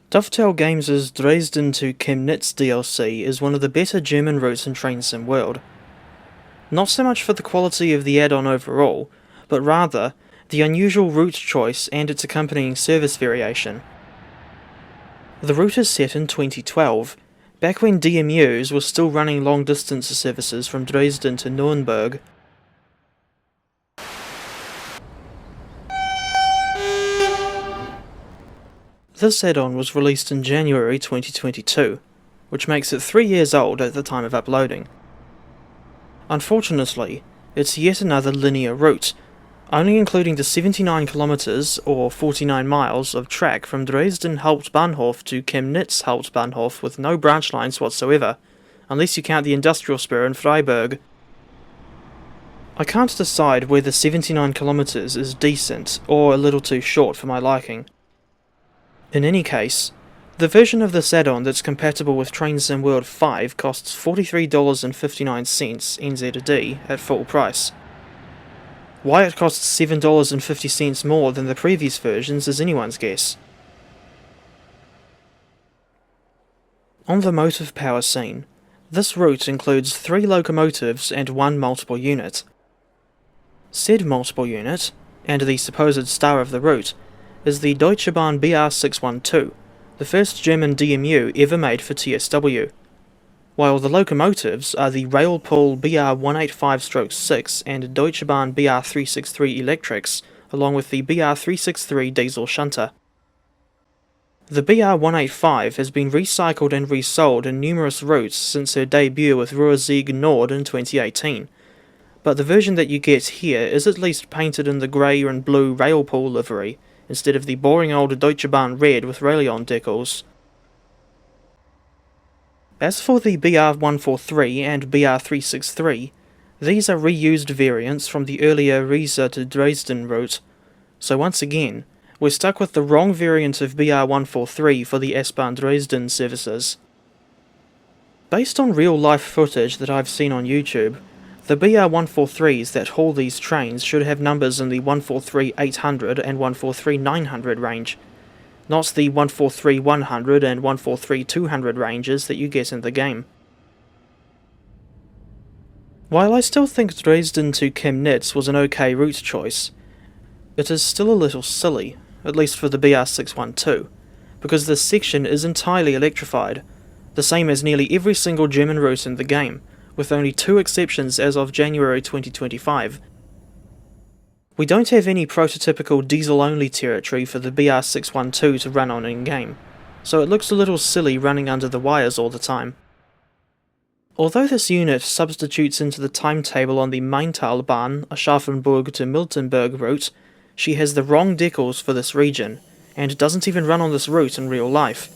Dovetail Games' Dresden to Chemnitz DLC is one of the better German routes in train sim world. Not so much for the quality of the add-on overall, but rather the unusual route choice and its accompanying service variation. The route is set in 2012, back when DMUs were still running long-distance services from Dresden to Nuremberg. This add-on was released in January 2022, which makes it 3 years old at the time of uploading. Unfortunately, it's yet another linear route, only including the 79 kilometres or 49 miles of track from Dresden Hauptbahnhof to Chemnitz Hauptbahnhof with no branch lines whatsoever, unless you count the industrial spur in Freiburg. I can't decide whether 79 kilometres is decent or a little too short for my liking. In any case, the version of this add-on that's compatible with Train Sim World 5 costs $43.59 NZD at full price. Why it costs $7.50 more than the previous versions is anyone's guess. On the motive power scene, this route includes 3 locomotives and 1 multiple unit. Said multiple unit, and the supposed star of the route, is the Deutsche Bahn BR612, the first German DMU ever made for TSW, while the locomotives are the Railpool BR185-6 and Deutsche Bahn BR363 electrics, along with the BR363 diesel shunter. The BR185 has been recycled and resold in numerous routes since her debut with Ruhr-Sieg Nord in 2018, but the version that you get here is at least painted in the grey and blue Railpool livery, instead of the boring old Deutsche Bahn red with Railion decals. As for the BR143 and BR363, these are reused variants from the earlier Riesa to Dresden route, so once again, we're stuck with the wrong variant of BR143 for the S-bahn Dresden services. Based on real-life footage that I've seen on YouTube, the BR143s that haul these trains should have numbers in the 143-800 and 143-900 range, not the 143-100 and 143-200 ranges that you get in the game. While I still think Dresden to Chemnitz was an okay route choice, it is still a little silly, at least for the BR612, because this section is entirely electrified, the same as nearly every single German route in the game, with only 2 exceptions as of January 2025. We don't have any prototypical diesel-only territory for the BR612 to run on in-game, so it looks a little silly running under the wires all the time. Although this unit substitutes into the timetable on the Maintalbahn, Aschaffenburg to Miltenberg route, she has the wrong decals for this region, and doesn't even run on this route in real life.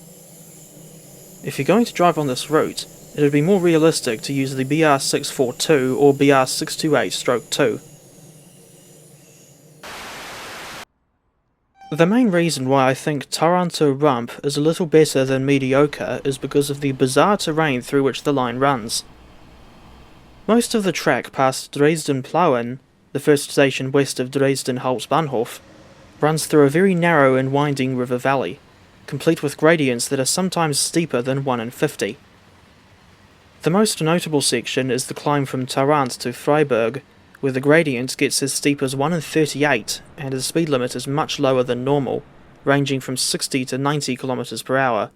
If you're going to drive on this route, it would be more realistic to use the BR642 or BR628-2. The main reason why I think Tharandter Rampe is a little better than mediocre is because of the bizarre terrain through which the line runs. Most of the track past Dresden-Plauen, the first station west of Dresden Hauptbahnhof, runs through a very narrow and winding river valley, complete with gradients that are sometimes steeper than 1 in 50. The most notable section is the climb from Tharandter to Freiburg, where the gradient gets as steep as 1 in 38 and the speed limit is much lower than normal, ranging from 60 to 90 km per hour.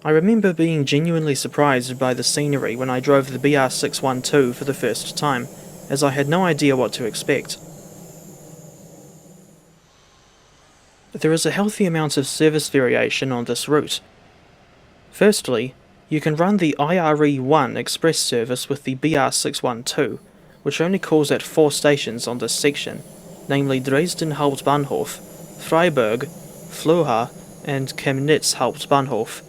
I remember being genuinely surprised by the scenery when I drove the BR612 for the first time, as I had no idea what to expect. There is a healthy amount of service variation on this route. Firstly, you can run the IRE1 express service with the BR612, which only calls at 4 stations on this section, namely Dresden Hauptbahnhof, Freiburg, Flöha, and Chemnitz Hauptbahnhof.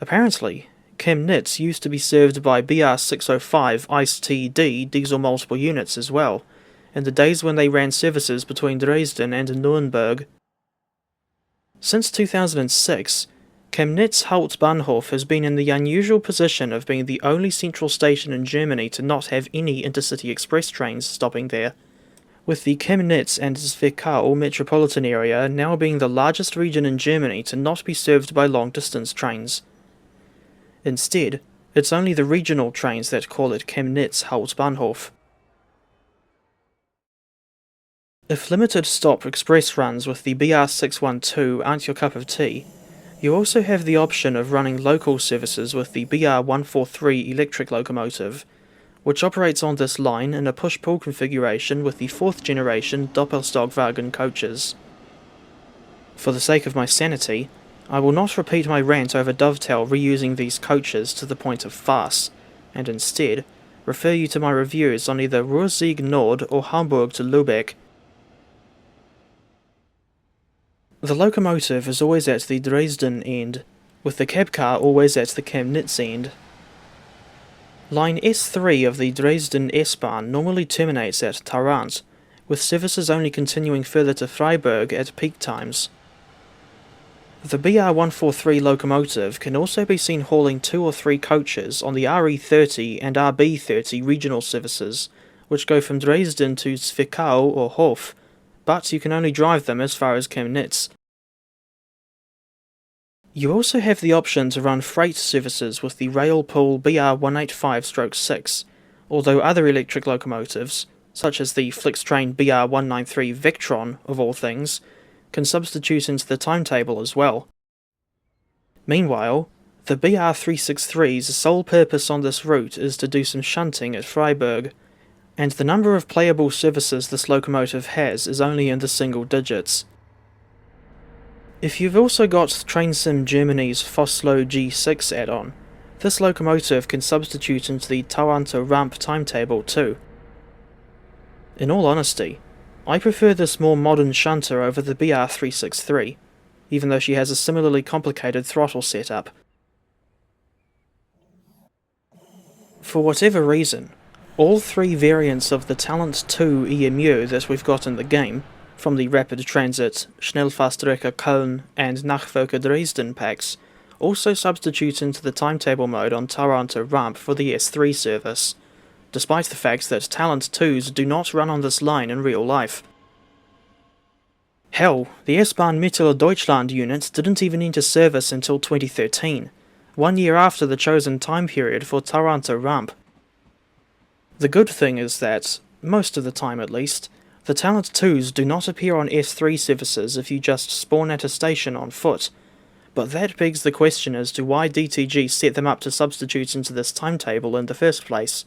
Apparently, Chemnitz used to be served by BR605 ICE-TD diesel multiple units as well, in the days when they ran services between Dresden and Nuremberg. Since 2006, Chemnitz Hauptbahnhof has been in the unusual position of being the only central station in Germany to not have any intercity express trains stopping there, with the Chemnitz and Zwickau metropolitan area now being the largest region in Germany to not be served by long-distance trains. Instead, it's only the regional trains that call it Chemnitz Hauptbahnhof. If limited stop express runs with the BR612 aren't your cup of tea, you also have the option of running local services with the BR143 electric locomotive, which operates on this line in a push-pull configuration with the 4th generation Doppelstockwagen coaches. For the sake of my sanity, I will not repeat my rant over Dovetail reusing these coaches to the point of farce, and instead refer you to my reviews on either Ruhr-Sieg Nord or Hamburg to Lübeck. The locomotive is always at the Dresden end, with the cab car always at the Chemnitz end. Line S3 of the Dresden S-bahn normally terminates at Tharandter, with services only continuing further to Freiburg at peak times. The BR143 locomotive can also be seen hauling 2 or 3 coaches on the RE30 and RB30 regional services, which go from Dresden to Zwickau or Hof, but you can only drive them as far as Chemnitz. You also have the option to run freight services with the Railpool BR185/6, although other electric locomotives, such as the Flixtrain BR193 Vectron of all things, can substitute into the timetable as well. Meanwhile, the BR363's sole purpose on this route is to do some shunting at Freiburg, and the number of playable services this locomotive has is only in the single digits. If you've also got TrainSim Germany's Vossloh G6 add-on, this locomotive can substitute into the Tharandter Rampe timetable too. In all honesty, I prefer this more modern shunter over the BR363, even though she has a similarly complicated throttle setup. For whatever reason, all 3 variants of the Talent 2 EMU that we've got in the game, from the Rapid Transit, Schnellfahrstrecke Köln and Nachfolger Dresden packs, also substitute into the timetable mode on Tharandter Rampe for the S3 service, despite the fact that Talent 2s do not run on this line in real life. Hell, the S-bahn Mitteldeutschland unit didn't even enter service until 2013, 1 year after the chosen time period for Tharandter Rampe. The good thing is that, most of the time at least, the Talent 2s do not appear on S3 services if you just spawn at a station on foot, but that begs the question as to why DTG set them up to substitute into this timetable in the first place.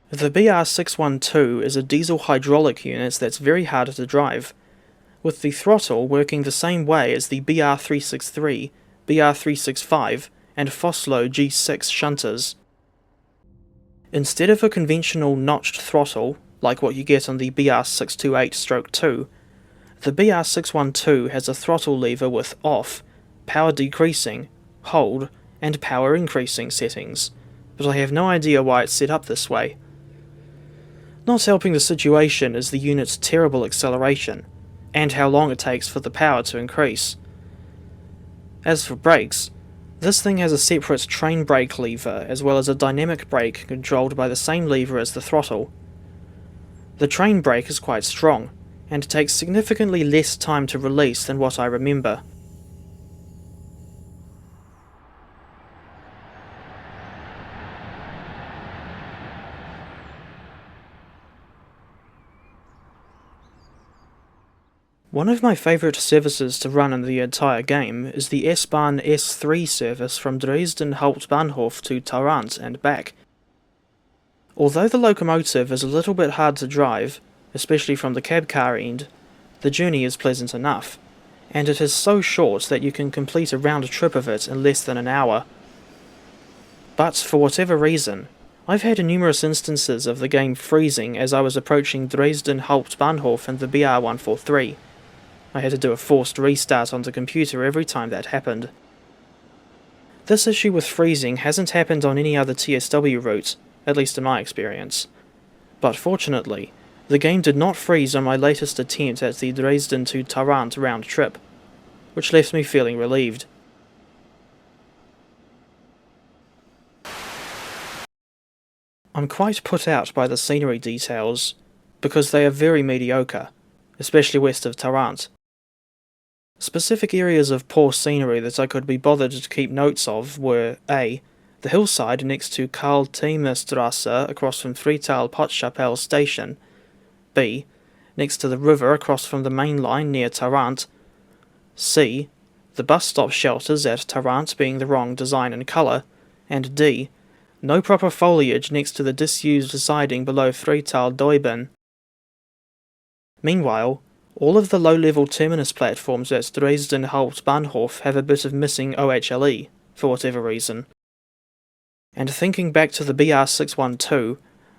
The BR612 is a diesel hydraulic unit that's very hard to drive, with the throttle working the same way as the BR363, BR365 and Vossloh G6 shunters. Instead of a conventional notched throttle, like what you get on the BR628/2, the BR612 has a throttle lever with off, power decreasing, hold, and power increasing settings, but I have no idea why it's set up this way. Not helping the situation is the unit's terrible acceleration, and how long it takes for the power to increase. As for brakes, this thing has a separate train brake lever as well as a dynamic brake controlled by the same lever as the throttle. The train brake is quite strong, and takes significantly less time to release than what I remember. One of my favourite services to run in the entire game is the S-bahn S3 service from Dresden Hauptbahnhof to Tharandter and back. Although the locomotive is a little bit hard to drive, especially from the cab car end, the journey is pleasant enough, and it is so short that you can complete a round trip of it in less than an hour. But for whatever reason, I've had numerous instances of the game freezing as I was approaching Dresden Hauptbahnhof and the BR143. I had to do a forced restart on the computer every time that happened. This issue with freezing hasn't happened on any other TSW route, at least in my experience. But fortunately, the game did not freeze on my latest attempt at the Dresden to Tharandter round trip. which left me feeling relieved. I'm quite put out by the scenery details, because they are very mediocre, especially west of Tharandter. Specific areas of poor scenery that I could be bothered to keep notes of were A. the hillside next to Chemnitz across from Tharandter station, B. next to the river across from the main line near Tharandter, C. the bus stop shelters at Tharandter being the wrong design and colour, and D. no proper foliage next to the disused siding below Dresden. Meanwhile, all of the low-level terminus platforms at Dresden Hauptbahnhof have a bit of missing OHLE, for whatever reason. And thinking back to the BR612,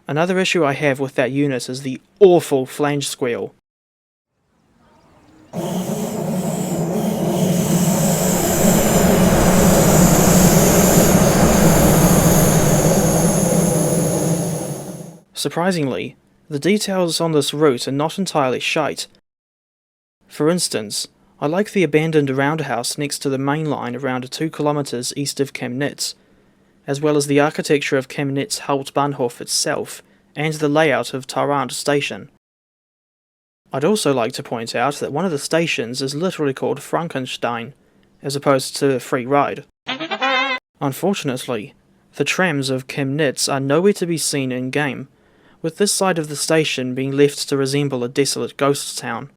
another issue I have with that unit is the awful flange squeal. Surprisingly, the details on this route are not entirely shite. For instance, I like the abandoned roundhouse next to the main line around 2 kilometres east of Chemnitz, as well as the architecture of Chemnitz Hauptbahnhof itself, and the layout of Tharandter station. I'd also like to point out that one of the stations is literally called Frankenstein, as opposed to a free ride. Unfortunately, the trams of Chemnitz are nowhere to be seen in-game, with this side of the station being left to resemble a desolate ghost town.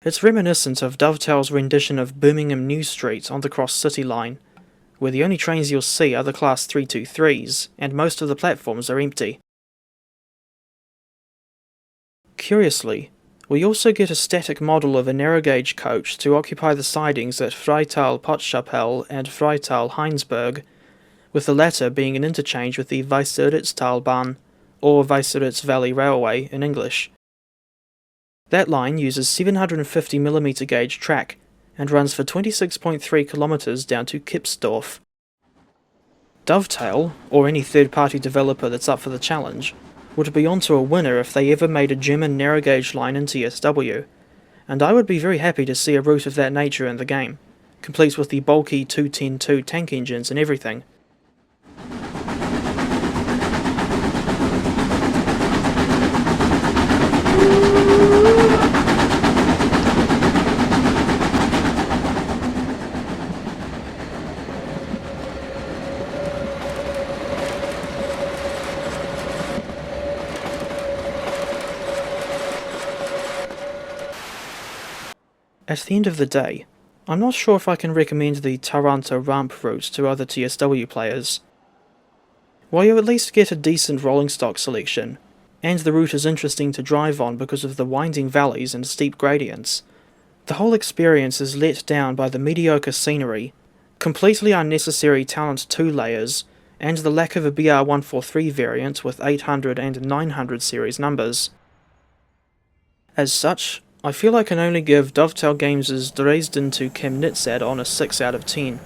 It's reminiscent of Dovetail's rendition of Birmingham New Street on the Cross City line, where the only trains you'll see are the Class 323s, and most of the platforms are empty. Curiously, we also get a static model of a narrow-gauge coach to occupy the sidings at Freital-Potschapelle and Freital-Heinsberg, with the latter being an interchange with the Weißeritztalbahn, or Weißeritz Valley Railway in English. That line uses 750mm gauge track, and runs for 26.3 kilometres down to Kipsdorf. Dovetail, or any third-party developer that's up for the challenge, would be onto a winner if they ever made a German narrow-gauge line in TSW, and I would be very happy to see a route of that nature in the game, complete with the bulky 210-2 tank engines and everything. At the end of the day, I'm not sure if I can recommend the Tharandter Rampe route to other TSW players. While you at least get a decent rolling stock selection, and the route is interesting to drive on because of the winding valleys and steep gradients, the whole experience is let down by the mediocre scenery, completely unnecessary Talent 2 layers, and the lack of a BR143 variant with 800 and 900 series numbers. As such, I feel I can only give Dovetail Games' Dresden to Chemnitz add-on a 6 out of 10.